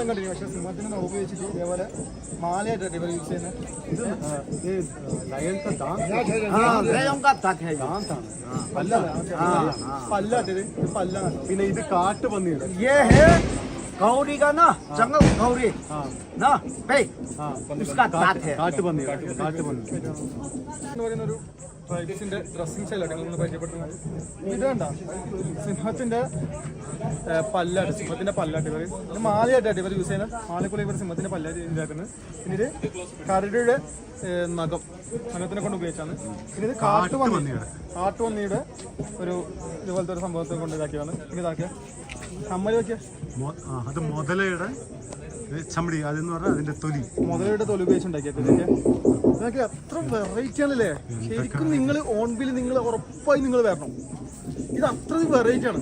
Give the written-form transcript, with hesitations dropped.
Continue പക്ഷേ സിംഹത്തിന് നോക്ക് വെച്ചിട്ട് ഇതേപോലെ മാലയായിട്ടാണ് ഇവർ യൂസ് ചെയ്യുന്നത്. പല്ലാട്ടത് പല്ലാണ്. പിന്നെ ഇത് കാട്ടുപന്നിയാണ്. गौरी का ना जंगल गौरी ना पे उसका दांत है. കാട്ടുപന്നി എന്ന് പറയുന്ന ഒരു ട്രൈബ്സിന്റെ ഡ്രസ്സിംഗ് സ്റ്റൈലാണ് നിങ്ങൾ പരിചയപ്പെടുത്തുന്നത്. ഇത് കണ്ട സിംഹത്തിന്റെ പല്ലാട്ട്, സിംഹത്തിന്റെ പല്ലാട്ട് ഇവർ ഇത് മാലയായിട്ടാണ് ഇവർ യൂസ് ചെയ്യുന്നത്. മാലക്കുള്ള ഇവർ സിംഹത്തിന്റെ പല്ലാട്ട് ഉണ്ടാക്കുന്നത്. പിന്നെ ഇത് കരടിയുടെ നഖം നഖത്തിനെ കൊണ്ട് ഉപയോഗിച്ചാണ്. പിന്നെ ഇത് കാട്ടുപന്നിയുടെ ഒരു ഇതുപോലത്തെ ഒരു സംഭവത്തെ കൊണ്ട് ഇതാക്കിയതാണ്. പിന്നെ ഇതാക്കിയ കമ്മല് വെക്കിയ അത് മുതലയുടെ ചമടി, അതെന്ന് പറഞ്ഞാൽ അതിന്റെ തൊലി, മുതലയുടെ തൊലി ഉപയോഗിച്ചുണ്ടാക്കിയത്. ഇതൊക്കെ എത്ര വെറൈറ്റി ആണല്ലേ. ശരിക്കും നിങ്ങൾ ഓൺ ബിൽ നിങ്ങൾ ഉറപ്പായി നിങ്ങൾ വരണം. ഇത് അത്രയും വെറൈറ്റി ആണ്.